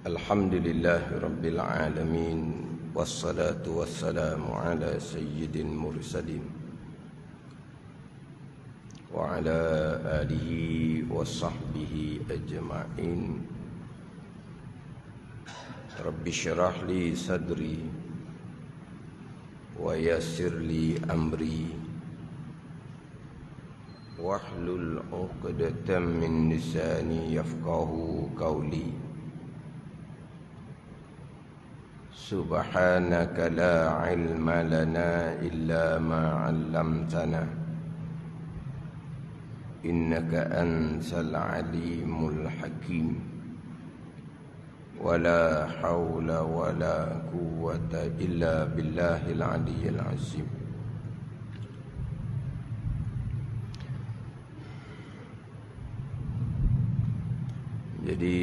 Alhamdulillahi Rabbil Alamin. Wassalatu wassalamu ala sayyidil mursalin wa ala alihi wa sahbihi ajma'in. Rabbi syrah li sadri wa yassir li amri wahlul 'uqdatam min lisani yafqahu qawli. Subhanaka la ilma lana illa ma 'allamtana innaka antal alimul hakim. Wala haula wala quwwata illa billahil aliyyil azim. Jadi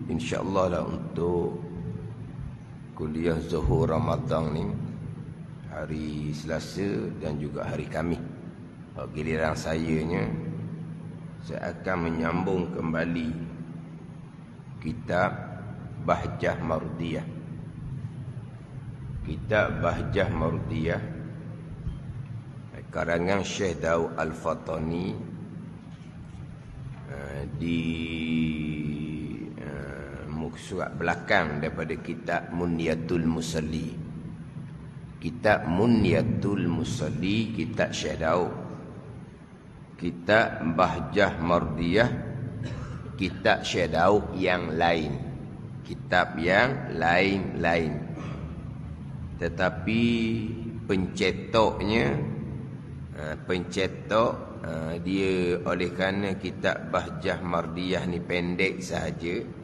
insyaallah lah untuk kuliah Zuhur Ramadan ni hari Selasa dan juga hari Khamis. Giliran sayanya, saya akan menyambung kembali kitab Bahjah Mardiyah. Kitab Bahjah Mardiyah karangan Syekh Daud Al-Fatani di surat belakang daripada kitab Munyatul Musalli. Kitab Munyatul Musalli, kitab Syekh Daud. Kitab Bahjah Mardiyah, kitab Syekh Daud yang lain. Kitab yang lain-lain. Tetapi pencetaknya dia oleh kerana kitab Bahjah Mardiyah ni pendek sahaja,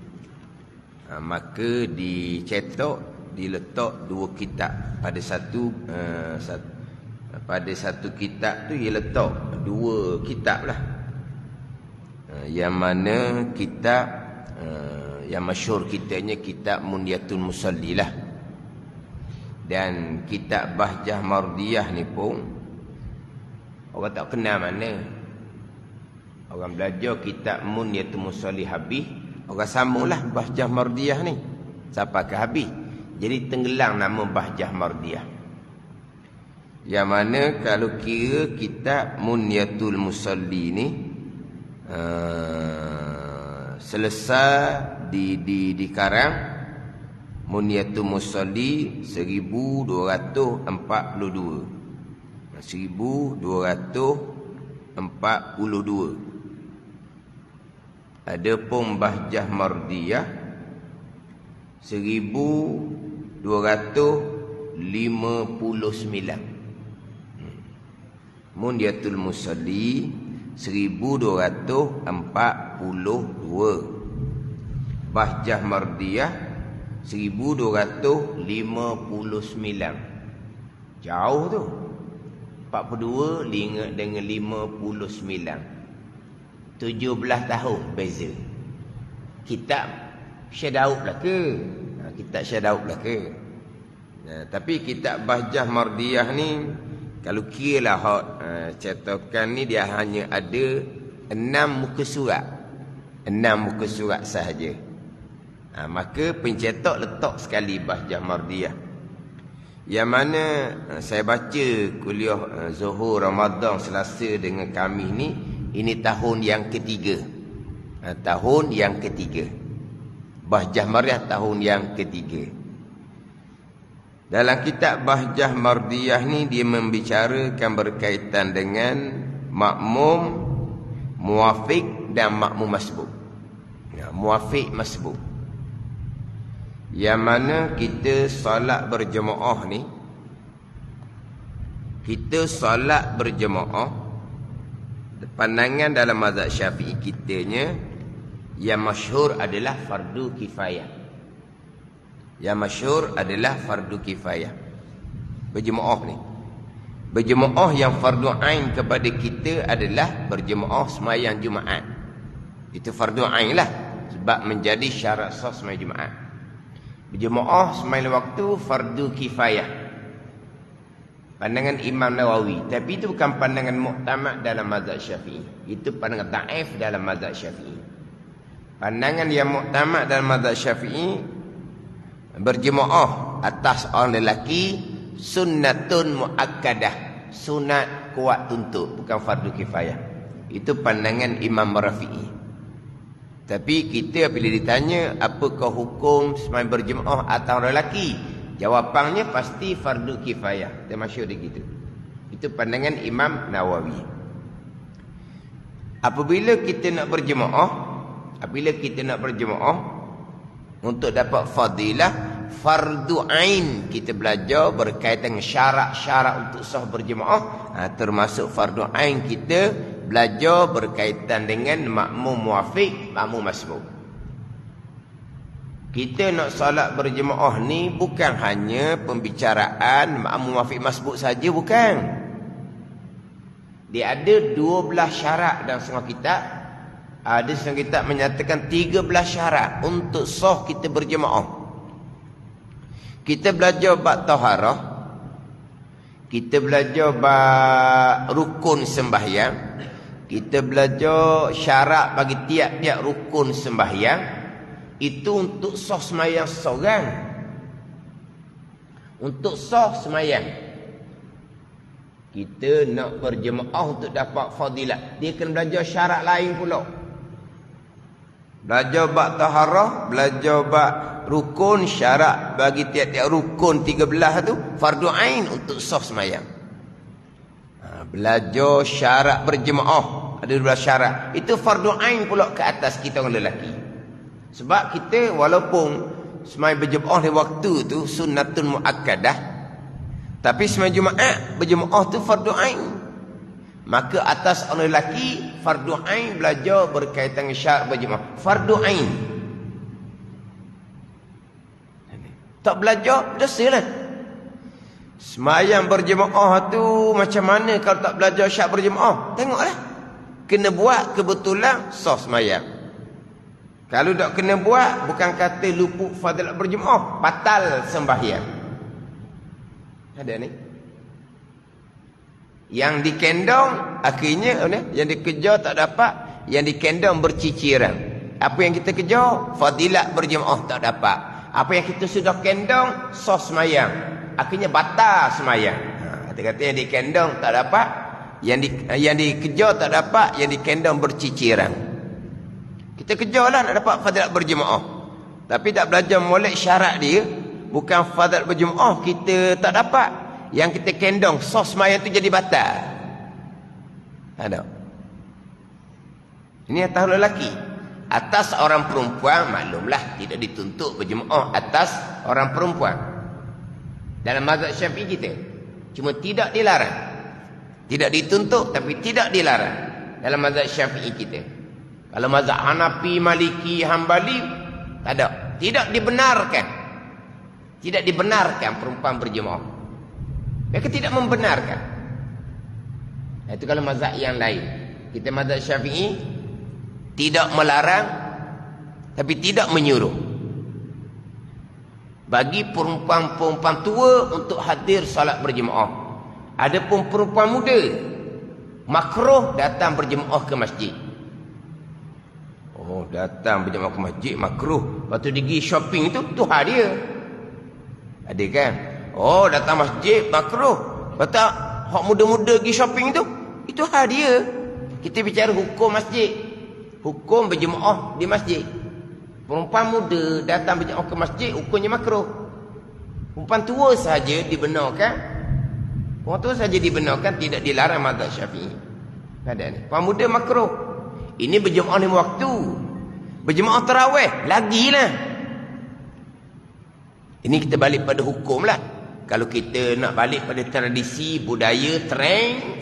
maka dicetak, diletak dua kitab pada satu kitab tu dia letak dua kitab lah. Yang mana kitab yang masyhur kitanya kitab Munyatul Musalli lah. Dan kitab Bahjah Mardiyah ni pun orang tak kenal mana. Orang belajar kitab Munyatul Musalli habis, orang sambunglah Bahjah Mardiyah ni sampai ke habis. Jadi tenggelam nama Bahjah Mardiyah. Yang mana kalau kira kitab Munyatul Musalli ni selesai dikarang Munyatul Musalli 1242. 1242. Adapun Bahjah Mardiyah 1259. Munyatul Musalli 1242. Bahjah Mardiyah 1259. Jauh tu. 42 dengan 59. 17 tahun beza. Kitab Syekh Daud lah ke? Kitab Syekh Daud lah ke? Tapi kitab Bahjah Mardiyah ni kalau kira lah cetakan ni dia hanya ada 6 muka surat. 6 muka surat sahaja. Maka pencetak letak sekali Bahjah Mardiyah. Yang mana saya baca kuliah Zuhur Ramadan Selasa dengan Khamis ni, ini tahun yang ketiga. Tahun yang ketiga. Bahjah Mardiyah tahun yang ketiga. Dalam kitab Bahjah Mardiyah ni dia membicarakan berkaitan dengan makmum, muafiq dan makmum masbuk. Muafiq masbuk. Yang mana kita solat berjemaah ni, kita solat berjemaah, pandangan dalam mazhab Syafi'i kitanya yang masyhur adalah fardu kifayah. Yang masyhur adalah fardu kifayah. Berjemaah ni. Berjemaah yang fardu ain kepada kita adalah berjemaah sembahyang Jumaat. Itu fardu ain lah, sebab menjadi syarat sah sembahyang Jumaat. Berjemaah sembahyang waktu fardu kifayah. Pandangan Imam Nawawi. Tapi itu bukan pandangan muktamad dalam mazhab Syafi'i. Itu pandangan dhaif dalam mazhab Syafi'i. Pandangan yang muktamad dalam mazhab Syafi'i, berjemaah atas orang lelaki sunnatun muakkadah, sunat kuat tuntut, bukan fardu kifayah. Itu pandangan Imam Rafi'i. Tapi kita bila ditanya apakah hukum sembahyang berjemaah atas orang lelaki, jawapannya pasti fardu kifayah. Dia masyhur dia gitu. Itu pandangan Imam Nawawi. Apabila kita nak berjemaah untuk dapat fadilah fardu ain, kita belajar berkaitan dengan syarat-syarat untuk sah berjemaah. Termasuk fardu ain kita belajar berkaitan dengan makmum muafiq, makmum masbuk. Kita nak solat berjemaah ni bukan hanya pembicaraan makmum muafiq masbuk saja, bukan. Dia ada 12 syarat dalam setengah kitab. Ada setengah kitab menyatakan 13 syarat untuk sah kita berjemaah. Kita belajar bab taharah, kita belajar bab rukun sembahyang, kita belajar syarat bagi tiap-tiap rukun sembahyang. Itu untuk sah sembahyang seseorang. Untuk sah sembahyang, kita nak berjemaah untuk dapat fadilat, dia kena belajar syarat lain pula. Belajar bab taharah, belajar bab rukun, syarat bagi tiap-tiap rukun 13 tu fardu ain untuk sah sembahyang. Belajar syarat berjemaah, ada 12 syarat. Itu fardu ain pula ke atas kita orang lelaki. Sebab kita walaupun sembahyang berjemaah di waktu tu sunnatun muakkadah, tapi sembahyang Jumaat berjemaah tu fardu ain. Maka atas orang lelaki fardu ain belajar berkaitan dengan syarat berjemaah. Fardu ain. Tak belajar dosalah. Sembahyang berjemaah tu macam mana kalau tak belajar syarat berjemaah? Tengoklah. Kena buat kebetulan sah sembahyang. Kalau tak kena buat, bukan kata luput fadilat berjemaah, batal sembahyang. Ada ni. Yang dikendong akhirnya yang dikejar tak dapat, yang dikendong berciciran. Apa yang kita kejar? Fadilat berjemaah tak dapat. Apa yang kita sudah kendong sah sembahyang, akhirnya batal sembahyang. Kata-kata yang dikendong tak dapat, yang dikejar tak dapat, yang dikendong berciciran. Kita kejarlah nak dapat fadilat berjemaah, tapi tak belajar molek syarat dia. Bukan fadilat berjemaah kita tak dapat, yang kita kendong sah sembahyang tu jadi batal. Ada. Ini atas lelaki. Atas orang perempuan maklumlah tidak dituntut berjemaah atas orang perempuan. Dalam mazhab Syafi'i kita cuma tidak dilarang. Tidak dituntut tapi tidak dilarang dalam mazhab Syafi'i kita. Kalau mazhab Hanafi, Maliki, Hambali tak ada. Tidak dibenarkan. Tidak dibenarkan perempuan berjemaah. Mereka tidak membenarkan. Itu kalau mazhab yang lain. Kita mazhab Syafi'i tidak melarang tapi tidak menyuruh bagi perempuan-perempuan tua untuk hadir salat berjemaah. Adapun perempuan muda makruh datang berjemaah ke masjid. Oh, datang berjemaah ke masjid makruh. Lepas tu pergi shopping tu hal dia. Ada kan? Oh, datang masjid makruh. Betul? Hak muda-muda pergi shopping tu, itu hal dia. Kita bicara hukum masjid. Hukum berjemaah di masjid. Perempuan muda datang berjemaah ke masjid, hukumnya makruh. Perempuan tua saja dibenarkan. Perempuan tua saja dibenarkan, tidak dilarang mazhab Syafi'i. Ada ni. Perempuan muda makruh. Ini berjemaah lima waktu. Berjemaah tarawih lagilah. Ini kita balik pada hukum lah. Kalau kita nak balik pada tradisi, budaya, trend,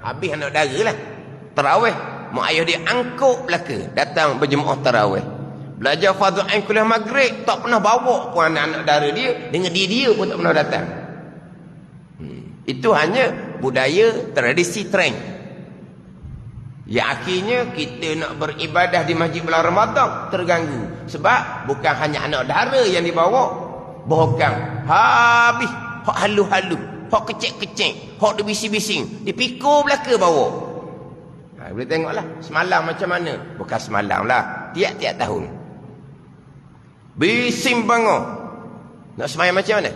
habis anak dara lah. Tarawih, mak ayah dia angkut belaka datang berjemaah tarawih. Belajar fardu ain kuliah maghrib, tak pernah bawa pun anak-anak dara dia, dengan dia pun tak pernah datang. Itu hanya budaya, tradisi, trend. Yang akhirnya kita nak beribadah di masjid bulan Ramadan terganggu. Sebab bukan hanya anak dara yang dibawa, bahkan habis hak halu-halu, hak kecek-kecek, hak dibising-bising, dipikul belaka bawa. Boleh tengoklah semalam macam mana. Bukan semalam lah, tiap-tiap tahun. Bising bangun. Nak semayang macam mana?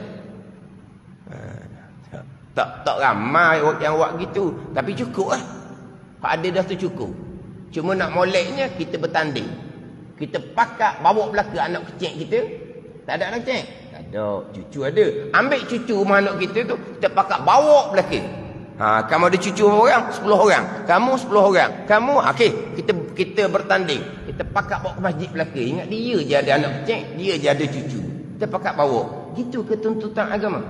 Tak ramai yang buat gitu. Tapi cukup lah. Hak ada dah tu cukup. Cuma nak moleknya kita bertanding. Kita pakak bawa belaka anak kecil kita. Tak ada anak kecil? Tak ada. Cucu ada. Ambil cucu rumah anak kita tu, kita pakak bawa belaka. Kamu ada cucu berapa orang? 10 orang. Kamu 10 orang. Kamu, okey, kita bertanding. Kita pakak bawa ke masjid belaka. Ingat dia je ada anak kecil, dia je ada cucu. Kita pakak bawa. Gitu ke tuntutan agama?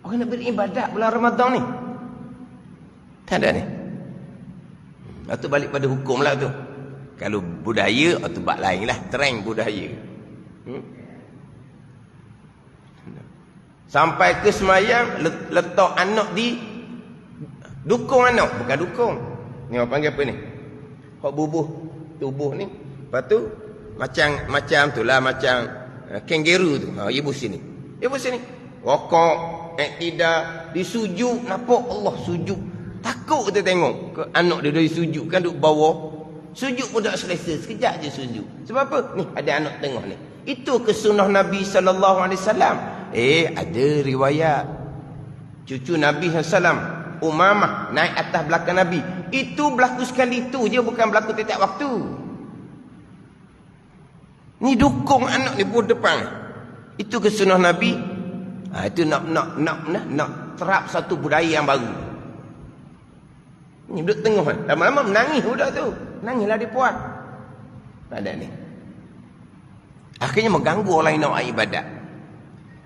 Orang nak beribadat bulan Ramadan ni. Tak ada ni. Lepas tu balik pada hukum lah tu. Kalau budaya, tu bab lain lah. Trend budaya. Sampai ke semayang, letak anak di dukung anak. Bukan dukung. Ni orang panggil apa ni? Hak bubuh tubuh ni. Lepas tu, macam tu lah. Macam kangaroo tu. Ibu sini. Ibu sini. Rokok, tidak, disujud. Nampak Allah sujud. Takut kita tengok ke anak dia dari sujud. Kan duduk bawah. Sujud pun tak selesa. Sekejap je sujud. Sebab apa? Ni ada anak tengah ni. Itu ke sunnah Nabi SAW. Ada riwayat. Cucu Nabi SAW, Umamah, naik atas belakang Nabi. Itu berlaku sekali tu je. Bukan berlaku tiap waktu. Ni dukung anak ni pun depan. Itu ke sunnah Nabi. Itu nak terap satu budaya yang baru. Ni duduk tengah kan. Lama-lama menangis budak tu. Nangislah dia puan. Tak ada ni. Akhirnya mengganggu orang lain nak ibadat.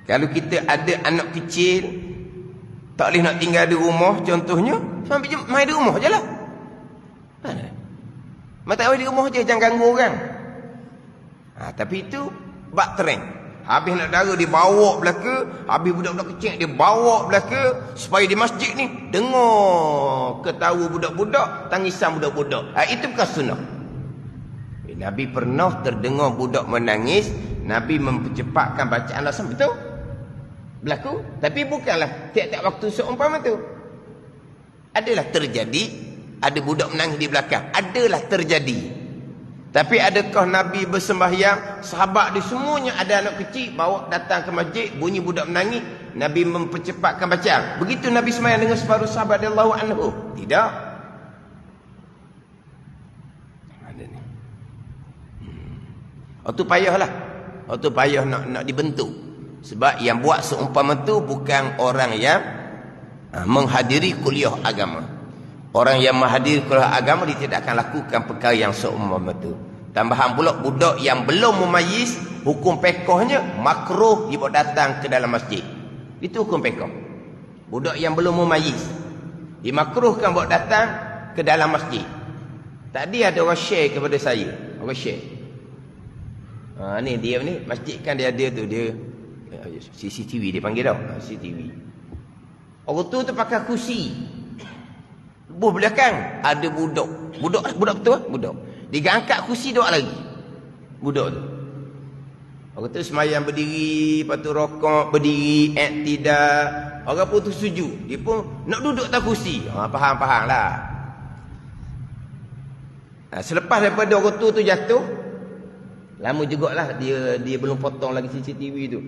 Kalau kita ada anak kecil, tak boleh nak tinggal di rumah contohnya, sampai main di rumah je lah. Main tak boleh di rumah je, jangan ganggu orang. Tapi itu bak trend. Habis nak dara dia bawa belaka, habis budak-budak kecil dia bawa belaka supaya di masjid ni dengar ketawa budak-budak, tangisan budak-budak. Itu bukan sunnah. Nabi pernah terdengar budak menangis, Nabi mempercepatkan bacaan Allah sampai tu berlaku. Tapi bukanlah tiap-tiap waktu seumpama tu. Adalah terjadi, ada budak menangis di belakang, adalah terjadi. Tapi adakah Nabi bersembahyang, sahabat dia semuanya ada anak kecil, bawa datang ke masjid, bunyi budak menangis, Nabi mempercepatkan bacaan? Begitu Nabi sembahyang dengan separuh sahabat radhiyallahu anhu? Tidak. Ada ni. Tu payahlah. Tu payah nak dibentuk. Sebab yang buat seumpama tu bukan orang yang menghadiri kuliah agama. Orang yang menghadiri kuliah agama, dia tidak akan lakukan perkara yang seumpama itu. Tambahan pula, budak yang belum memayis, hukum pekohnya makruh dibawa datang ke dalam masjid. Itu hukum pekoh. Budak yang belum memayis, dimakruhkan bawa datang ke dalam masjid. Tadi ada orang share kepada saya. Orang share. Ni dia ni, masjid kan dia ada tu. Dia CCTV dia panggil tau. CCTV. Orang tu pakai kursi. Buh belakang ada budak. Budak betul ah? Budak. Dia angkat kursi duduk lagi. Budak tu. Orang tu semayang berdiri, lepas tu rokok, berdiri, tidak. Orang pun tu sujud. Dia pun nak duduk atas kursi. Faham lah. Selepas daripada orang tu jatuh, lama jugalah dia belum potong lagi CCTV tu.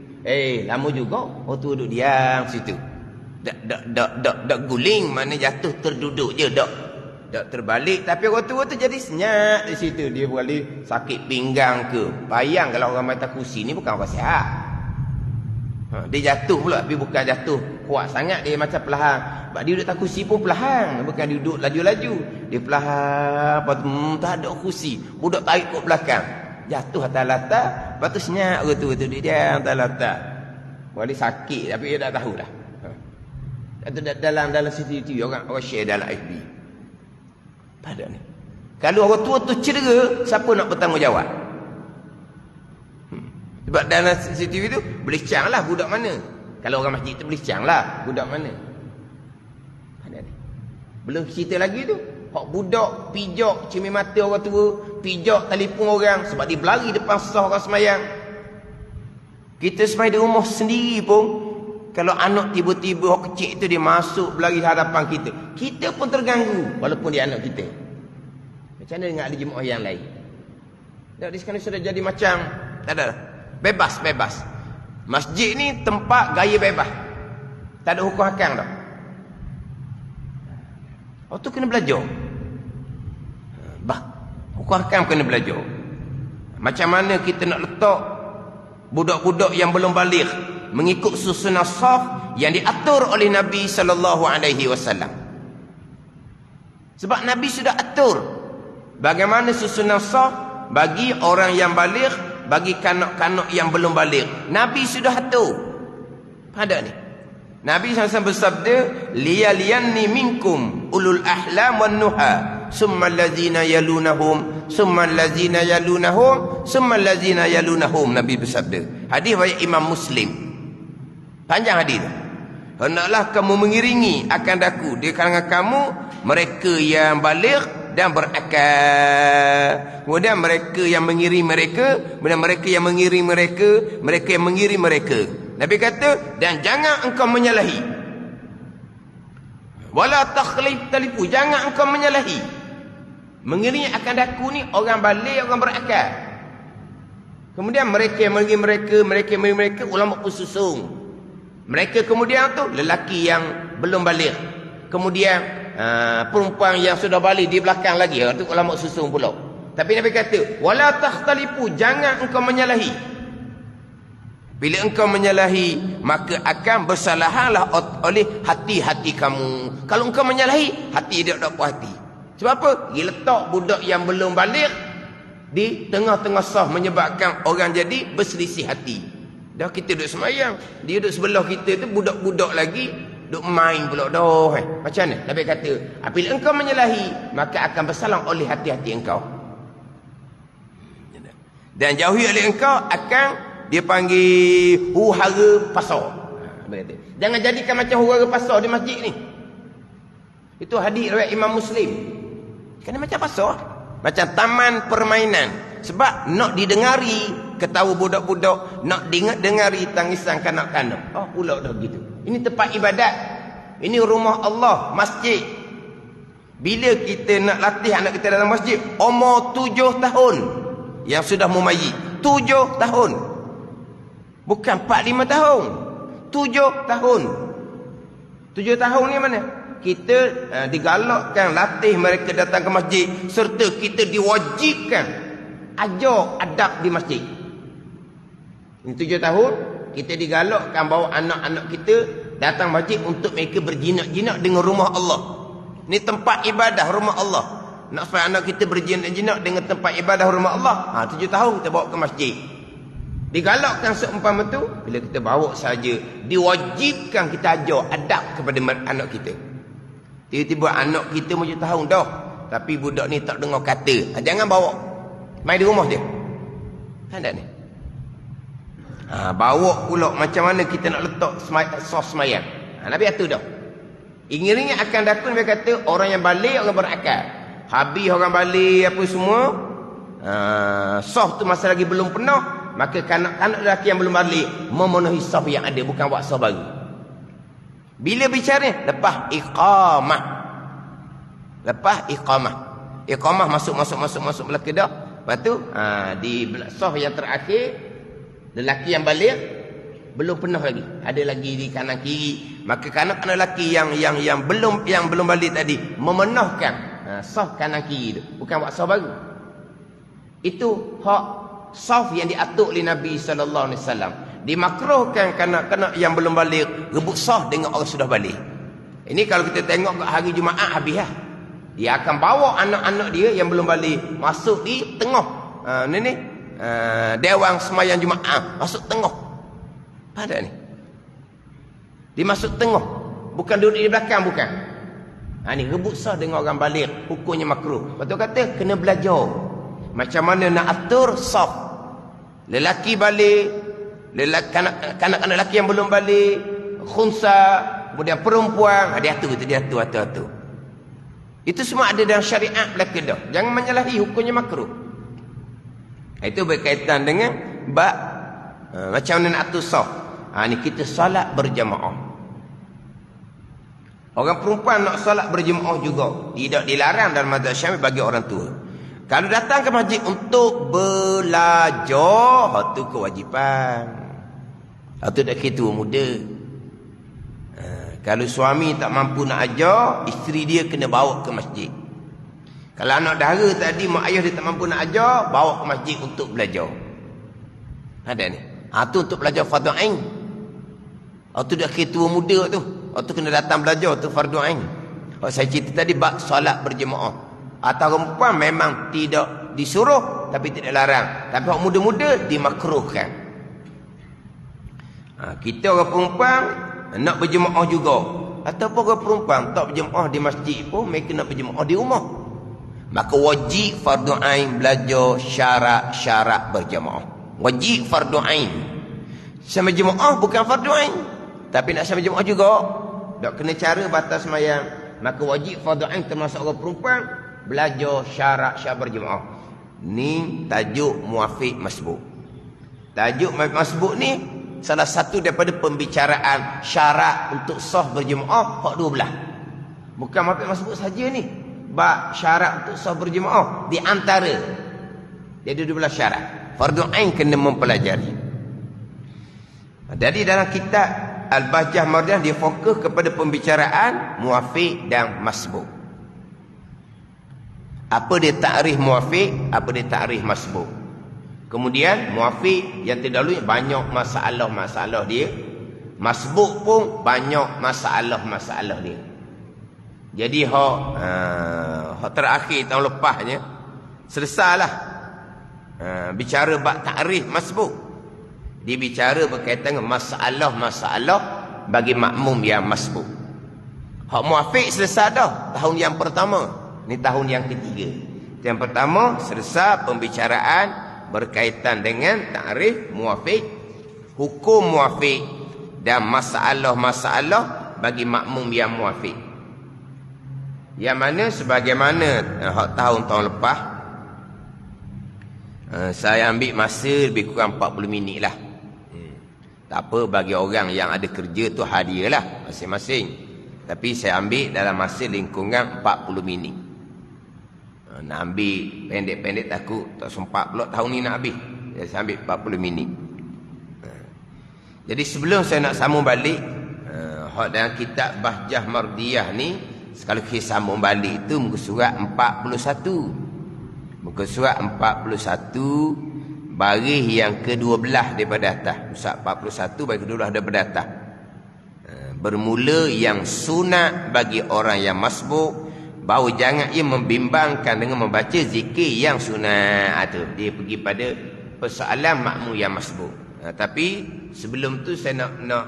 Lama juga orang tu duduk diam situ. Tak guling, mana jatuh terduduk je, tak terbalik. Tapi orang tua tu jadi senyap di situ. Dia boleh sakit pinggang ke. Bayang kalau orang main kursi ni bukan orang sihat. Dia jatuh pula, tapi bukan jatuh kuat sangat. Dia macam perlahan. Sebab dia duduk atas kursi pun perlahan. Bukan dia duduk laju-laju. Dia perlahan. Lepas tu tak ada kursi. Budak tarik ke belakang. Jatuh atas latar. Lepas tu senyap orang tua tu. Dia diam atas latar. Boleh sakit, tapi dia tak tahu dah. Dalam CCTV orang share dalam FB. Pada ni. Kalau orang tua tu cedera, siapa nak bertanggungjawab? Sebab dalam CCTV tu boleh cang lah budak mana. Kalau orang masjid tu boleh cang lah budak mana. Pada ni. Belum cerita lagi tu. Hak budak pijak cermin mata orang tua, pijak telefon orang sebab dia berlari depan sah orang semayang. Kita semayang di rumah sendiri pun, kalau anak tiba-tiba orang kecil itu dia masuk berlari hadapan kita, kita pun terganggu walaupun dia anak kita. Macam mana dengan ahli jemaah yang lain? Tak, di sekarang sudah jadi macam tak ada. Bebas. Masjid ni tempat gaya bebas. Tak ada hukum hakam dah. Oh tu kena belajar. Hukum hakam kena belajar. Macam mana kita nak letak budak-budak yang belum baligh mengikut susunan saf yang diatur oleh Nabi sallallahu alaihi wasallam. Sebab Nabi sudah atur bagaimana susunan saf bagi orang yang baligh, bagi kanak-kanak yang belum baligh. Nabi sudah atur. Ada ni. Nabi SAW bersabda, liyaliyanni minkum ulul ahlam wan nuha, summa allazina yalunahum, summa allazina yalunahum, summa allazina yalunahum. Nabi bersabda. Hadis riwayat Imam Muslim. Panjang hadis tu. Hendaklah kamu mengiringi akan daku di kalangan kamu mereka yang baligh dan berakal. Kemudian mereka yang mengiring mereka, kemudian mereka yang mengiring mereka, mereka yang mengiring mereka. Nabi kata, dan jangan engkau menyalahi. Wala talifu, jangan engkau menyalahi. Mengiringi akan daku ni orang baligh, orang berakal. Kemudian mereka yang mengiring mereka, mereka yang mengiring mereka, ulama pun susung. Mereka kemudian tu lelaki yang belum baligh. Kemudian perempuan yang sudah balik di belakang lagi, itu ulama susun pula. Tapi Nabi kata, wala takhtalifu, jangan engkau menyalahi. Bila engkau menyalahi, maka akan bersalahanlah oleh hati-hati kamu. Kalau engkau menyalahi, hati dia tak puas hati. Sebab apa? Dia letak budak yang belum balik di tengah-tengah saf, menyebabkan orang jadi berselisih hati. Dah kita duduk semayang, dia duduk sebelah kita tu budak-budak lagi, duk main pula dah. Macam mana? Nabi kata, apabila engkau menyalahi, maka akan bersalah oleh hati-hati engkau. Dan jauhi oleh engkau akan dia panggil huru-hara pasar. Jangan jadikan macam huru-hara pasar di masjid ni. Itu hadis riwayat Imam Muslim. Kena macam pasar, macam taman permainan. Sebab nak didengari ketawa budak-budak, nak dengari tangisan kanak-kanak. Oh pula dah begitu. Ini tempat ibadat. Ini rumah Allah, masjid. Bila kita nak latih anak kita dalam masjid, umur 7 tahun yang sudah mumayyiz. 7 tahun. Bukan 4-5 tahun. 7 tahun. 7 tahun ni mana? Kita digalakkan latih mereka datang ke masjid, serta kita diwajibkan ajar adab di masjid. Ini 7 tahun kita digalakkan bawa anak-anak kita datang masjid untuk mereka berjinak-jinak dengan rumah Allah. Ini tempat ibadah rumah Allah. Nak supaya anak kita berjinak-jinak dengan tempat ibadah rumah Allah, 7 tahun kita bawa ke masjid. Digalakkan seumpama tu, bila kita bawa saja, diwajibkan kita ajar adab kepada anak kita. Tiba-tiba anak kita 7 tahun dah, tapi budak ni tak dengar kata, jangan bawa, main di rumah dia. Kan tak ni? Bawa pula macam mana kita nak letak sos semayang. Nabi atur dah. Ingiringi akan daku, Nabi kata orang yang balik, orang berakal. Habis orang balik apa semua, sos tu masa lagi belum penuh, maka kanak-kanak lelaki yang belum balik memenuhi sos yang ada, bukan buat sos baru. Bila bicara lepas iqamah. Lepas iqamah. Iqamah masuk belakang dah. Lepas tu di sos yang terakhir, lelaki yang balik belum penuh lagi, ada lagi di kanan kiri. Maka kanak-kanak lelaki yang belum balik tadi memenuhkan saf kanan kiri tu, bukan buat saf baru. Itu hak saf yang diatur oleh Nabi sallallahu alaihi wasallam. Dimakruhkan kanak-kanak yang belum balik rebut saf dengan orang sudah balik. Ini kalau kita tengok kat hari Jumaat habis lah. Dia akan bawa anak-anak dia yang belum balik masuk di tengah dewan semayang Jumaat, masuk tengah. Ada ni. Dia masuk tengah, bukan duduk di belakang, bukan. Ni rebut sah dengan orang balik, hukumnya makruh. Betul kata kena belajar macam mana nak atur saf. Lelaki balik, kanak-kanak lelaki yang belum balik, khunsa, kemudian perempuan, dia atur. Itu semua ada dalam syariat belaka dah. Jangan menyalahi, hukumnya makruh. Itu berkaitan dengan macam mana nak atur saf. Ni kita solat berjamaah. Orang perempuan nak solat berjamaah juga tidak dilarang dalam mazhab Syafi'i bagi orang tua. Kalau datang ke masjid untuk belajar, itu kewajipan. Itu dah ketua muda. Kalau suami tak mampu nak ajar, isteri dia kena bawa ke masjid. Kalau anak dara tadi, mak ayah dia tak mampu nak ajar, bawa ke masjid untuk belajar. Ada ni. Itu untuk belajar fardu ain. Itu dah ketua muda tu. Itu kena datang belajar tu fardu ain. Saya cerita tadi bab solat berjemaah. Atau perempuan memang tidak disuruh tapi tidak larang. Tapi orang muda-muda dimakruhkan. Kita orang perempuan nak berjemaah juga. Ataupun orang perempuan tak berjemaah di masjid pun mereka nak berjemaah di rumah. Maka wajib fardu ain belajar syarat-syarat berjemaah. Wajib fardu ain. Sama jemaah bukan fardu ain. Tapi nak sama jemaah juga. Tak kena cara batas sembahyang. Maka wajib fardu ain termasuk orang perempuan belajar syarat-syarat berjemaah. Ni tajuk muafiq masbuk. Tajuk muafiq masbuk ni salah satu daripada pembicaraan syarat untuk sah berjemaah hak dua belah. Bukan muafiq masbuk saja ni. Bab syarat untuk sah berjemaah di antara dia ada dua belah syarat. Fardu ain kena mempelajari. Jadi dalam kitab Al-Bahjah Mardiah dia fokus kepada pembicaraan muafiq dan masbuk. Apa dia takrif muafiq, apa dia takrif masbuk. Kemudian muafiq yang terdahulu banyak masalah-masalah dia. Masbuk pun banyak masalah-masalah dia. Jadi hak terakhir tahun lepasnya selesailah bicara bab takrif masbuk. Dia bicara berkaitan dengan masalah-masalah bagi makmum yang masbuk. Hak muafiq selesai dah tahun yang pertama. Ini tahun yang ketiga. Yang pertama selesai pembicaraan berkaitan dengan takrif muafiq, hukum muafiq dan masalah-masalah bagi makmum yang muafiq. Yang mana sebagaimana tahun-tahun lepas saya ambil masa lebih kurang 40 minit lah. Tak apa, bagi orang yang ada kerja tu hadiah lah masing-masing. Tapi saya ambil dalam masa lingkungan 40 minit. Nak ambil pendek-pendek takut tak sempat pula tahun ni nak habis. Jadi saya ambil 40 minit. Jadi sebelum saya nak sambung balik dalam kitab Bahjah Mardiah ni, sekali kita sambung balik itu muka surat 41. Muka surat 41 baris yang ke-12 daripada atas. Surat 41 baris ke-12 daripada atas. Bermula yang sunat bagi orang yang masbuk, bahawa jangan ia membimbangkan dengan membaca zikir yang sunat. Dia pergi pada persoalan makmum yang masbuk. Tapi sebelum tu saya nak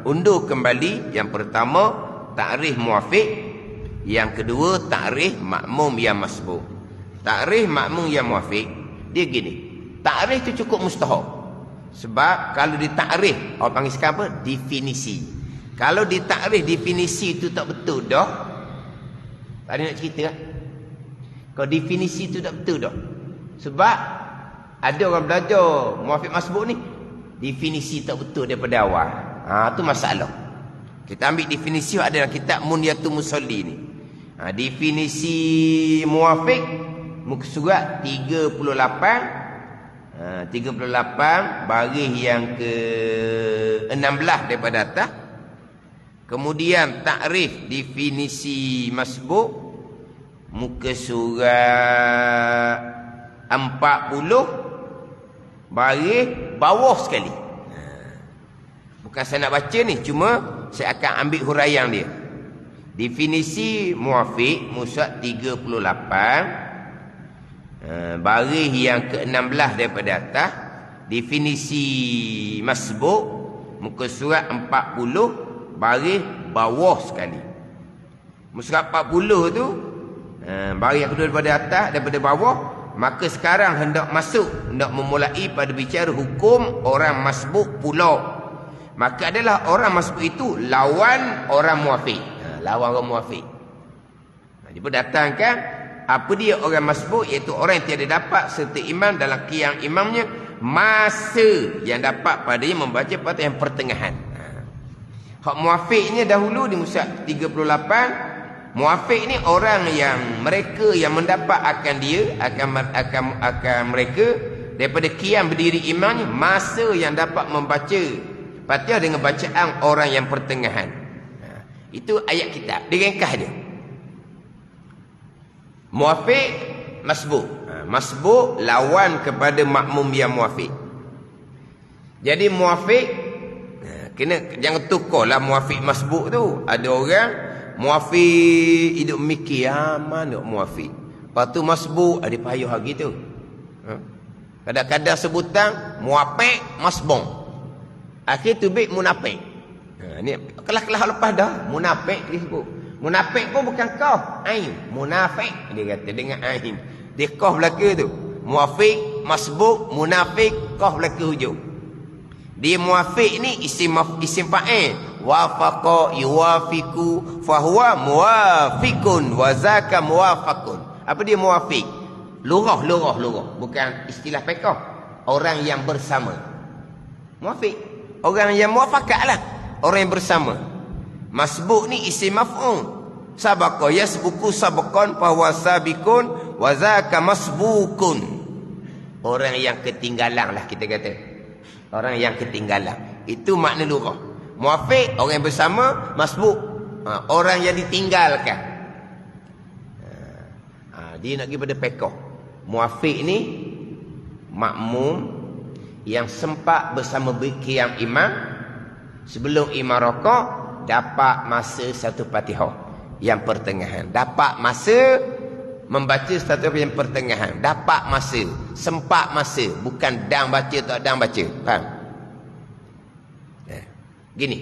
undur kembali. Yang pertama takrif muafiq, yang kedua takrif makmum yang masbuk. Takrif makmum yang muafiq dia gini. Takrif tu cukup mustahab. Sebab kalau ditakrif orang panggil sekarang apa? Definisi. Kalau ditakrif definisi itu tak betul dah. Tadi nak cerita kan? Kalau definisi itu tak betul dah. Sebab ada orang belajar muafiq masbuk ni, definisi tak betul daripada awal. Itu masalah. Kita ambil definisi ada dalam kitab Munyatul Musalli ni. Definisi muafiq muka surat 38 baris yang ke-16 daripada atas. Kemudian takrif definisi masbuk muka surat 40 baris bawah sekali. Bukan saya nak baca ni, cuma saya akan ambil huraian dia. Definisi muafiq muka surat 38 baris yang ke-16 daripada atas. Definisi masbuk muka surat 40 baris bawah sekali. Muka 40 tu baris yang kedua daripada atas, daripada bawah. Maka sekarang hendak memulai pada bicara hukum orang masbuk pula. Maka adalah orang masbuk itu lawan orang muafiq. Lawan orang muafiq. Dia pun datangkan apa dia orang masbuk, iaitu orang yang tiada dapat serta imam dalam qiyam imamnya masa yang dapat padanya membaca pada yang pertengahan. Hak muafiqnya dahulu di mushaf 38 Muafiq ni orang yang mereka yang mendapat akan dia akan mereka daripada qiyam berdiri imam ni masa yang dapat membaca Fatihah dengan bacaan orang yang pertengahan. Itu ayat kitab. Diringkas dia. Muafiq masbuk. Masbuk lawan kepada makmum yang muafiq. Jadi muafiq jangan tukarlah muafiq masbuk tu. Ada orang muafiq hidup mikir mana muafiq. Lepas tu masbuk ada payah lagi tu. Kadang-kadang sebutan muafiq masbung. Akhir tu baik munafik. Ni kelas-kelas lepas dah munafik disebut. Munafik pun bukan kaf, ain. Munafik dia kata dengan ain. Dia kaf belaka tu. Muafiq, masbuk, munafik, kaf belaka hujung. Dia muafiq ni isim fa'il. Wafaqa yuwafiqu fahuwa muwafiqun wa zaka muwafaqun. Apa dia muafiq? Lurah. Bukan istilah fiqh. Orang yang bersama. Muafiq. Orang yang muwafaqat lah. Orang yang bersama. Masbuk ni isim maf'ul. Sabaqa yasbuku sabqan fahuwa sabiqun wa zaka masbukun. Orang yang ketinggalan lah kita kata. Orang yang ketinggalan. Itu makna lurah. Muafiq orang yang bersama, masbuk orang yang ditinggalkan. Dia nak pergi pada pekoh. Muafiq ni makmum yang sempat bersama qiyam imam sebelum imam rakaat dapat masa satu Fatihah yang pertengahan. Dapat masa membaca satu yang pertengahan. Dapat masa, sempat masa, bukan dang baca tak dang baca. Faham? Gini.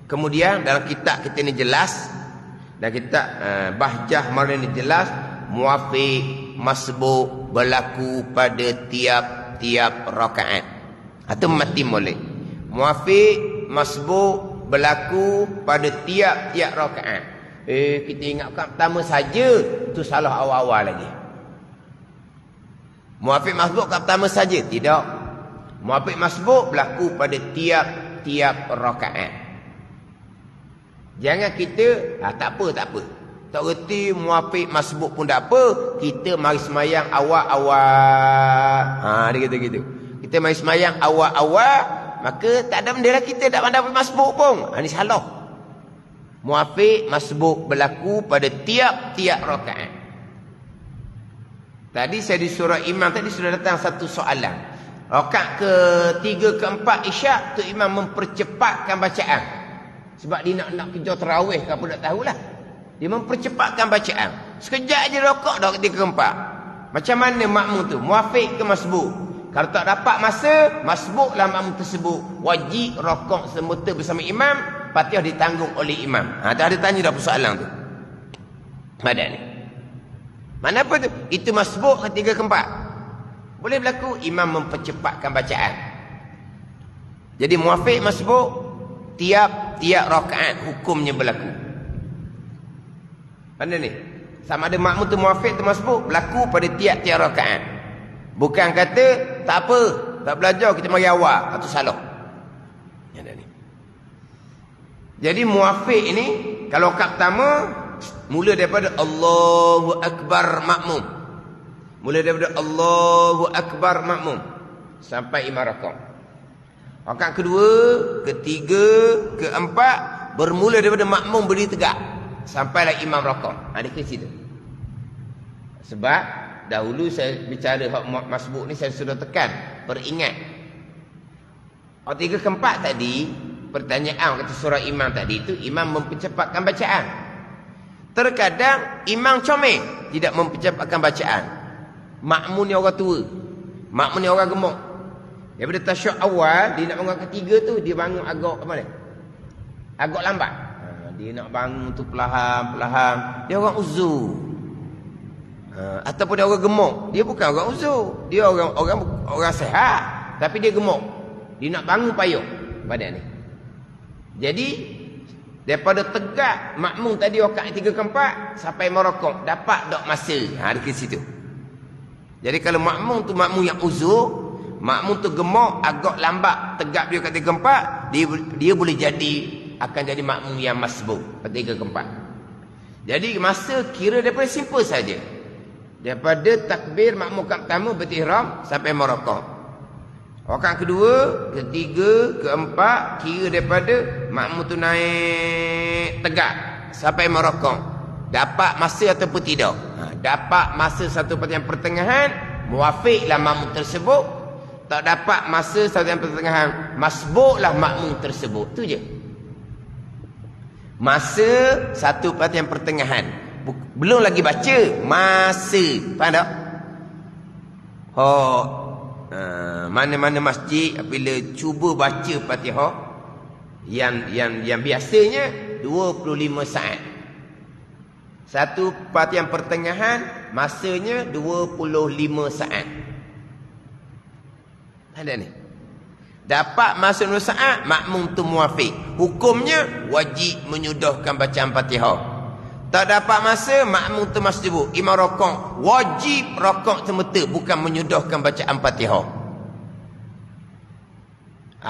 Kemudian dalam kitab kita ni jelas, dan kitab Bahjah Maulana ni jelas, muafiq masbuk berlaku pada tiap rakaat. Atau mati molek. Muafiq masbuk berlaku pada tiap rakaat. Kita ingat kat pertama saja, tu salah awal-awal lagi. Muafiq masbuk kat pertama saja, tidak. Muafiq masbuk berlaku pada tiap rakaat. Jangan kita tak apa. Tak reti muafiq masbuk pun tak apa. Kita mari semayang awal-awal. Dia kata gitu. Kita mari semayang awal-awal, maka tak ada benda lah kita tak pandai masbuk pun. Ini salah. Muafiq masbuk berlaku pada tiap rakaat. Tadi saya di surah imam tadi sudah datang satu soalan. Rakaat ke-3 ke-4 isyak tu imam mempercepatkan bacaan. Sebab dia nak kejar tarawih ke apa tak tahulah. Dia mempercepatkan bacaan. Sekejap je rakaat dah ke-3 ke-4. Macam mana makmum tu? Muafiq ke masbuk? Kalau tak dapat masa, masbuklah makmum tersebut. Wajib rakaat semata bersama imam, Fatihah ditanggung oleh imam. Tak ada tanya dah persoalan tu. Ada ni. Mana apa tu? Itu masbuk ke-3 ke-4. Boleh berlaku imam mempercepatkan bacaan. Jadi muafiq masbuk tiap rakaat hukumnya berlaku. Mana ni? Sama ada makmum tu muafiq tu masbuk berlaku pada tiap rakaat. Bukan kata tak apa, tak belajar kita mari awal, itu salah. Yang ni. Jadi muafiq ini kalau rakaat pertama mula daripada Allahu Akbar makmum. Mula daripada Allahu Akbar makmum sampai imam rakaat. Rakaat kedua, ketiga, keempat bermula daripada makmum berdiri tegak sampailah imam rakaat. Ada ke situ. Sebab dahulu saya bicara hak masbuk ni saya sudah tekan, peringat. Rakaat 3 ke 4 tadi, pertanyaan kata surah imam tadi itu imam mempercepatkan bacaan. Terkadang imam comel, tidak mempercepatkan bacaan. Makmum ni orang tua, makmum ni orang gemuk. Daripada tasyahud awal dia nak bangun ketiga tu, dia bangun agak apa ni? Agak lambat. Dia nak bangun tu perlahan-perlahan. Dia orang uzur. Ataupun dia orang gemuk. Dia bukan orang uzur. Dia orang sehat, tapi dia gemuk. Dia nak bangun payung badan ni. Jadi daripada tegak makmum tadi rakaat 3 ke 4 sampai merokok dapat tak masa. Dekat situ. Jadi kalau makmum tu makmum yang uzur, makmum tu gemuk, agak lambat tegak dia kat 3 ke 4, dia boleh jadi akan jadi makmum yang masbuk kat 3 ke 4. Jadi masa kira daripada simple saja. Daripada takbir makmum rakaat pertama berihram sampai merokok. Rakaat kedua, ketiga, keempat, kira daripada makmum tu naik tegak sampai merokok. Dapat masa ataupun tidak. Dapat masa satu yang pertengahan, muafiqlah makmum tersebut. Tak dapat masa satu yang pertengahan, masbuklah makmum tersebut. Tu je. Masa satu yang pertengahan. Belum lagi baca masa. Faham tak? Mana-mana masjid apabila cuba baca Fatihah yang biasanya 25 saat. Satu yang pertengahan masanya 25 saat. Ada ni. Dapat masa 2 saat makmum tu muafiq. Hukumnya wajib menyudahkan bacaan Fatihah. Tak dapat masa makmum tu masjid. Imam rokok wajib rokok semata, bukan menyudahkan bacaan Fatihah.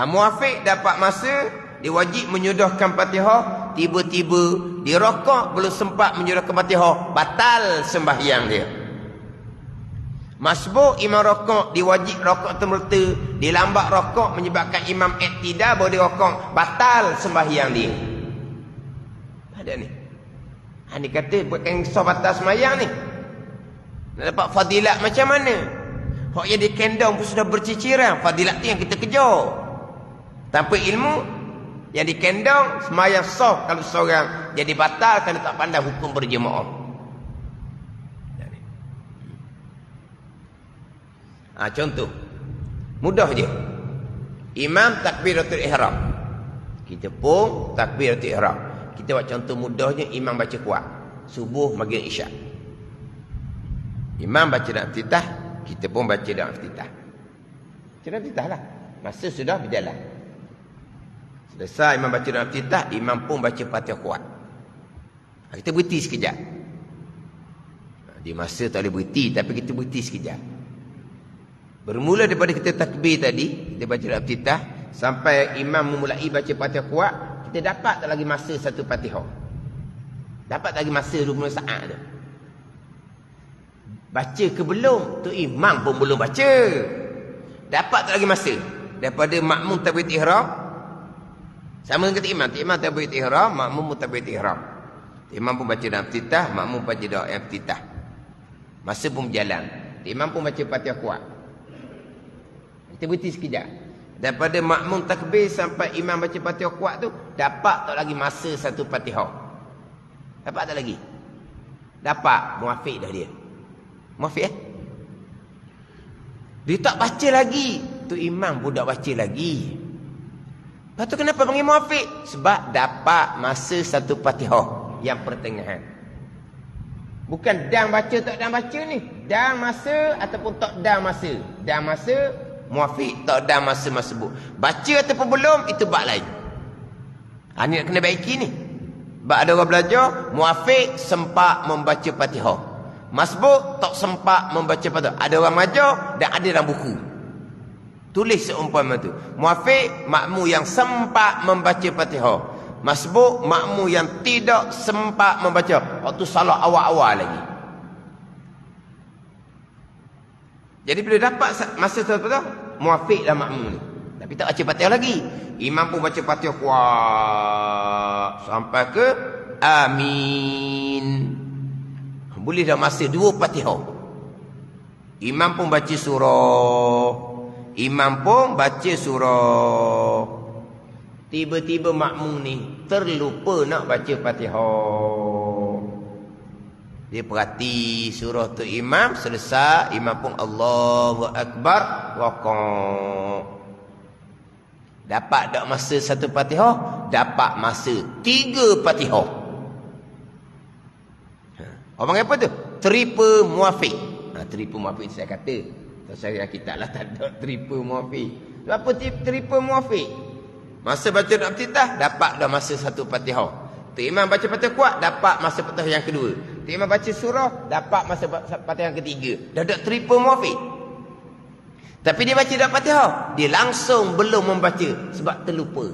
Muafiq dapat masa, dia wajib menyudahkan Fatihah. Tiba-tiba dia rokok belum sempat menyudahkan Fatihah, batal sembahyang dia. Masbuk imam rokok, dia wajib rokok semata, dia lambat rokok menyebabkan imam iktidal baru dia rokok, batal sembahyang dia. Ada ni. Ni kata bukan kisah batal sembahyang ni. Nak dapat fadilat macam mana? Hak yang dikendong pun sudah berciciran, fadilat tu yang kita kejar. Tanpa ilmu yang dikendong sembahyang sah kalau seorang jadi batal kerana tak pandai hukum berjemaah. Contoh mudah je. Imam takbiratul ihram, kita pun takbiratul ihram. Kita buat contoh mudahnya, imam baca kuat subuh, maghrib, isyak. Imam baca dalam iftitah, kita pun baca dalam iftitah. Baca dalam iftitah lah, masa sudah berjalan. Selesai imam baca dalam iftitah, imam pun baca Fatihah kuat. Kita berhenti sekejap. Di masa tak boleh berhenti, tapi kita berhenti sekejap. Bermula daripada kita takbir tadi, kita baca dalam iftitah, sampai imam memulai baca Fatihah kuat, kita dapat tak lagi masa satu Fatihah. Dapat tak lagi masa 20 saat tu. Baca ke belum? Tu imam pun belum baca. Dapat tak lagi masa? Daripada makmum takbir ihram, sama dengan imam. Imam takbir ihram, makmum takbir ihram. Imam pun baca dalam iftitah, makmum baca dalam iftitah. Masa pun berjalan. Imam pun baca Fatihah kuat. Kita berhenti sekejap. Daripada makmum takbir sampai imam baca Fatihah kuat tu, dapat tak lagi masa satu Fatihah? Dapat tak lagi? Dapat. Muafiq dah dia. Muafiq Dia tak baca lagi. Tu imam pun tak baca lagi. Lepas tu kenapa panggil muafiq? Sebab dapat masa satu Fatihah yang pertengahan. Bukan dang baca tak dang baca ni. Dang masa ataupun tak dang masa. Dang masa muafiq, tak dang masa masbuk. Baca ataupun belum, itu bab lain. Ni nak kena baiki ni. Bab ada orang belajar, muafiq sempat membaca Fatihah. Masbuk tak sempat membaca Fatihah. Ada orang mengajar dan ada dalam buku. Tulis seumpama tu. Muafiq makmum yang sempat membaca Fatihah. Masbuk makmum yang tidak sempat membaca. Waktu salat awal-awal lagi. Jadi bila dapat masa Fatihah, muafiqlah makmum ni. Tapi tak baca Fatihah lagi. Imam pun baca Fatihah kuat sampai ke amin. Boleh dah masa 2 Fatihah. Imam pun baca surah. Imam pun baca surah. Tiba-tiba makmum ni terlupa nak baca Fatihah. Dia perhati surah tu imam selesai, imam pun Allahu Akbar, rakaat. Dapat tak masa satu Fatihah? Dapat masa 3 Fatihah. Orang apa tu? Triple muafiq. Triple muafiq saya kata. Saya kitab lah tak ada triple muafiq. Apa triple muafiq? Masa baca dalam iftitah, dapat dah masa satu Fatihah. Tu imam baca Fatihah kuat, dapat masa Fatihah yang kedua. Tu imam baca surah, dapat masa Fatihah yang ketiga. Dah ada triple muafiq. Tapi dia baca dalam Fatihah, dia langsung belum membaca sebab terlupa.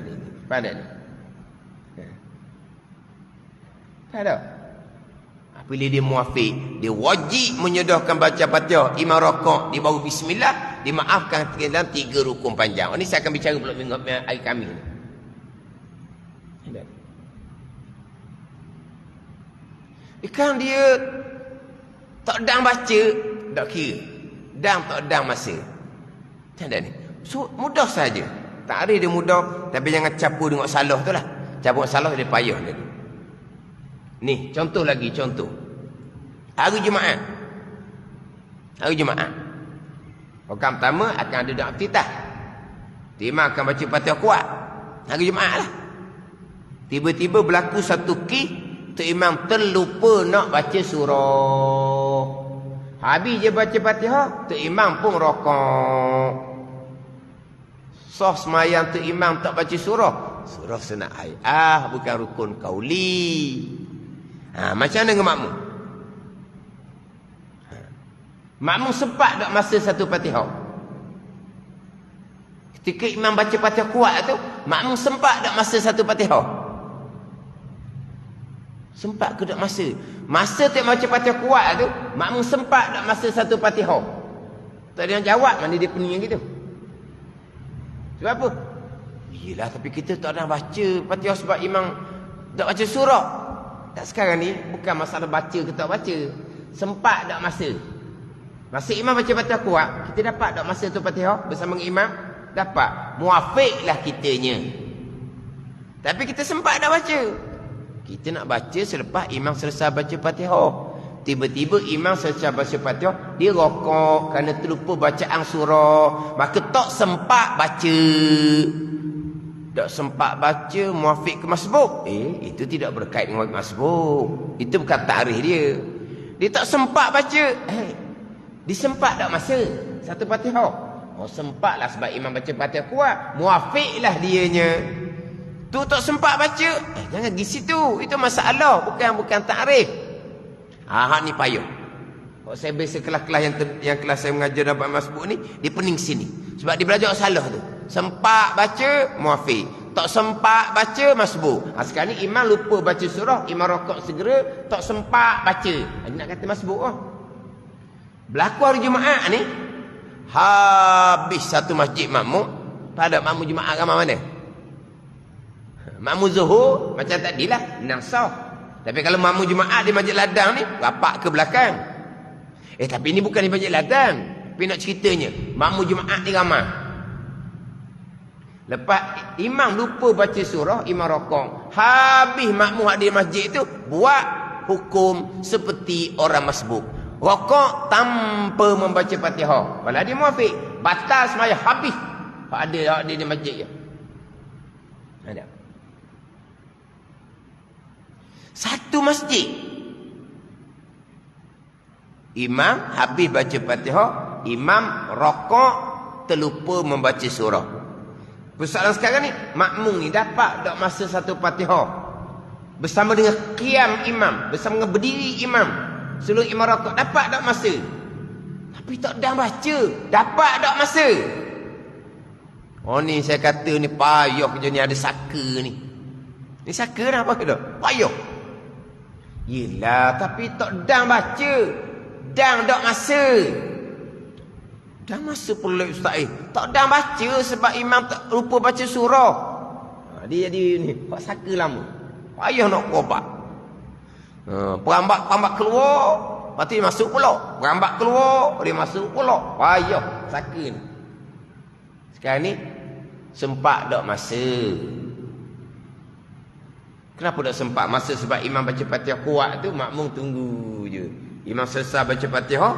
Ni. Faham tak ni? Tak ada. Bila dia muafiq, dia wajib menyedahkan baca Fatihah. Imam rokok, dia baru bismillah, dimaafkan dalam 3 rukun panjang. Ini saya akan bicara pula minggu hari kami ni. Ikan dia tak dang baca, tak kira. Dang tak dang masa. Tak ada ni. So, mudah saja. Takrif dia mudah, tapi jangan campur dengan salah tu lah. Campur salah dia payah dia. Ni, contoh lagi, contoh. Hari Jumaat. Hari Jumaat. Rakaat pertama akan ada doa iftitah. Imam akan baca Fatihah kuat. Hari Jumaat lah. Tiba-tiba berlaku satu ki, Tok Imam terlupa nak baca surah. Habis je baca Fatihah, Tok Imam pun rakaat. Sah semayang Tok Imam tak baca surah. Surah sunat hai'ah, bukan rukun qauli. Macam mana dengan makmum? Makmum sempat tak masa satu Fatihah? Ketika imam baca Fatihah kuat tu, makmum sempat tak masa satu Fatihah? Sempat ke tak masa? Masa tak baca Fatihah kuat tu, makmum sempat tak masa satu Fatihah? Tak ada yang jawab, mana dia pening gitu. Sebab apa? Yelah, tapi kita tak ada baca Fatihah sebab imam tak baca surah. Tak, sekarang ni bukan masalah baca ke tak baca. Sempat tak masa. Masa imam baca Fatihah kuat, kita dapat tak masa tu Fatihah bersama dengan imam? Dapat. Muafiqlah kitanya. Tapi kita sempat tak baca. Kita nak baca selepas imam selesai baca Fatihah. Tiba-tiba imam selesai baca Fatihah, dia rokok kerana terlupa bacaan surah. Maka tak sempat baca. Tak sempat baca muafiq ke masbuk. Itu tidak berkait dengan masbuk. Itu bukan takrif dia. Dia tak sempat baca. Disempat tak masa satu Fatihah? Oh, sempatlah sebab imam baca Fatihah kuat. Muafiqlah dianya. Tu tak sempat baca. Jangan pergi situ. Itu masalah, bukan takrif. Hak ni payah. Kalau saya biasa kelas-kelas yang kelas saya mengajar dapat masbuk ni, dia pening sini. Sebab dia belajar salah tu. Sempat baca, muafiq. Tak sempat baca, masbuk. Sekarang ni imam lupa baca surah, imam rokok segera, tak sempat baca. Nak kata masbuk lah. Berlaku hari Jumaat ni, habis satu masjid makmum. Tak ada makmum Jumaat ramai mana? Makmum Zuhur, macam tadilah, nasah. Tapi kalau makmum Jumaat di Masjid Ladang ni, rapat ke belakang. Tapi ni bukan di Masjid Ladang. Tapi nak ceritanya, makmum Jumaat ni ramai. Lepas imam lupa baca surah, imam rokok. Habis makmum hadir masjid tu, buat hukum seperti orang masbuk. Rokok tanpa membaca Fatihah. Walau dia muafiq, batal semaya habis. Ada di masjid je. Ada. Satu masjid. Imam habis baca Fatihah, imam rokok terlupa membaca surah. Persoalan sekarang ni, makmum ni dapat tak masa satu Fatihah bersama dengan qiyam imam, bersama dengan berdiri imam. Seluruh imam rokok dapat tak masa? Tapi tak dah baca. Dapat tak masa? Oh ni saya kata ni payah kerja ni, ada saka ni. Ni saka dah apa ke dah? Payah. Yelah, tapi tak dah baca. Dah tak masa. Dah masa pula ustaz. Tak dah baca sebab imam tak lupa baca surah. Dia jadi ni, buat saka lama. Payah nak berobat. Perambat keluar, lepas tu dia masuk pula. Perambat keluar, dia masuk pula. Payah saka ni. Sekarang ni sempat tak masa. Kenapa tak sempat masa? Sebab imam baca Fatihah kuat tu, makmum tunggu je. Imam selesai baca Fatihah,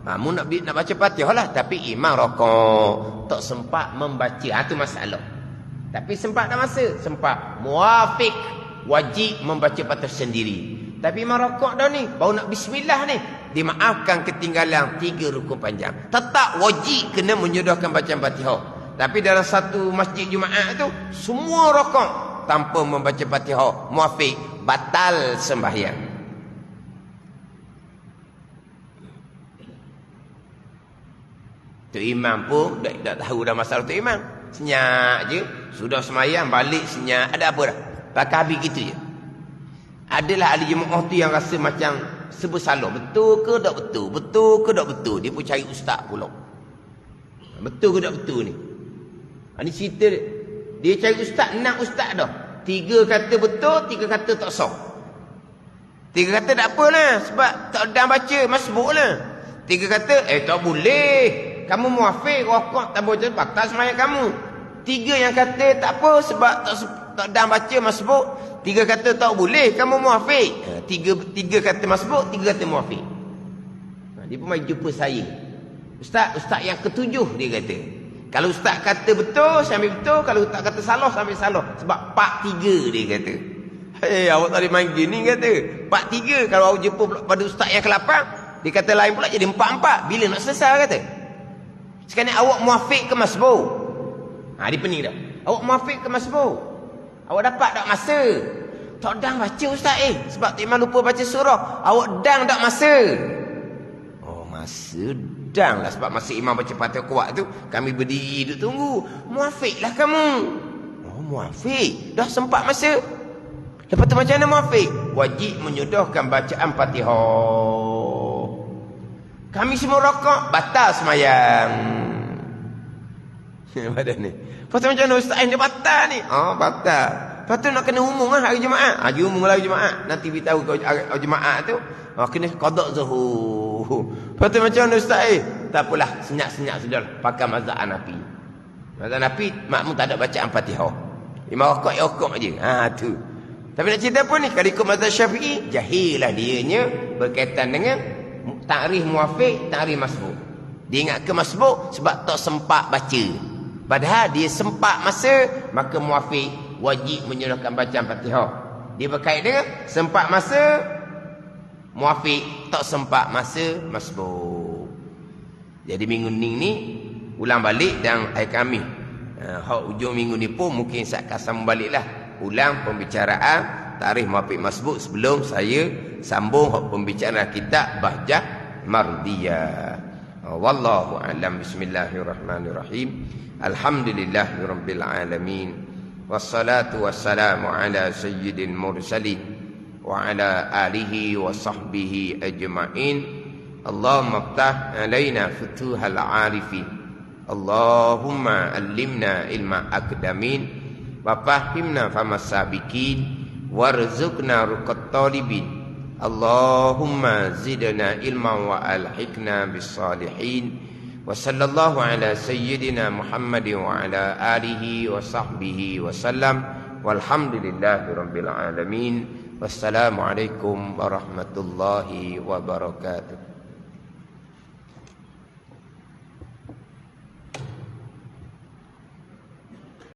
makmum nak baca Fatihah lah. Tapi imam rokok, tak sempat membaca. Itu masalah. Tapi sempat tak masa? Sempat. Muafiq, wajib membaca Fatihah sendiri. Tapi imam rokok dah ni, baru nak bismillah ni, dimaafkan ketinggalan 3 rukun panjang. Tetap wajib kena menyedahkan bacaan Fatihah. Tapi dalam satu masjid Jumaat tu, semua rokok tanpa membaca Fatihah, muafiq, batal sembahyang. Tu imam pun tak tahu dah masalah tu imam. Senyap je, sudah sembahyang balik senyap, ada apa dah? Pakai habis gitu je. Adalah ahli jemaah tu yang rasa macam bersalah. Betul ke tak betul? Betul ke tak betul? Dia pun cari ustaz pula. Betul ke tak betul ni? Ini cerita dia cari ustaz, 6 ustaz dah. 3 kata betul, 3 kata tak sah. 3 kata tak apalah sebab tak ada baca masbuk lah. 3 kata tak boleh. Kamu muafiq rokok tak boleh batal sembahyang kamu. 3 yang kata tak apa sebab tak ada baca masbuk. 3 kata tak boleh kamu muafiq. 3 kata masbuk, 3 kata muafiq. Dia pun mari jumpa saya. Ustaz yang ketujuh dia kata. Kalau ustaz kata betul, saya ambil betul. Kalau ustaz kata salah, saya ambil salah. Sebab part 3 dia kata. Awak tak boleh main gini kata. Part 3 kalau awak jumpa pada ustaz yang ke-8, dia kata lain pula jadi 4-4. Bila nak selesai kata? Sekarang awak muafiq ke masbuk? Dia pening dah. Awak muafiq ke masbuk? Awak dapat tak masa? Tak dang baca ustaz sebab tak lupa baca surah. Awak dang tak masa? Masa dang lah. Sebab masa imam baca Fatihah kuat tu, kami berdiri duduk tunggu. Muafiq lah kamu. Muafiq. Dah sempat masa. Lepas tu macam mana muafiq? Wajib menyuduhkan bacaan Fatihah. Kami semua rokok, batal semayang. Pada ni. Lepas tu macam mana ustaz dia batal ni? Batal. Lepas tu nak kena umum lah hari Jumaat. Umum lah hari Jumaat. Nanti beritahu ke hari Jumaat tu. Kena qada zuhur. Lepas tu macam mana ustaz tak apalah, senyap-senyap sudah. Pakai mazhab Hanafi. Mazhab Hanafi makmum tak ada bacaan Fatihah. Imam rokok je. Tu. Tapi nak cerita apa ni? Kalau ikut mazhab Syafi'i, jahil lah dianya berkaitan dengan takrif muafiq, takrif masbuk. Dia ingat ke masbuk sebab tak sempat baca. Padahal dia sempat masa, maka muafiq wajib menyuruhkan bacaan Fatihah. Dia berkait dengan sempat masa, muafiq tak sempat masa, masbuk. Jadi minggu ni ulang balik dan hari Khamis. Hujung minggu ni pun mungkin saya akan sambung baliklah. Ulang pembicaraan tarikh muafiq masbuk sebelum saya sambung pembicaraan kitab Bahjah Mardiyah. Wallahu a'lam. Bismillahirrahmanirrahim. Alhamdulillahirabbil alamin. Wassalatu wassalamu ala sayyidil mursalin wa ala alihi wa sahbihi ajma'in. Allahumma iftah alaina futuhal arifin. Allahumma allimna ilma akdamin wa fahimna famas sabiqin warzuqna ruqat talibin. Allahumma zidna ilman wa alhiqna bis salihin. Wa sallallahu ala sayyidina Muhammadin wa ala alihi wa sahbihi wa sallam. Walhamdulillahi rabbil alamin. Wassalamualaikum warahmatullahi wabarakatuh.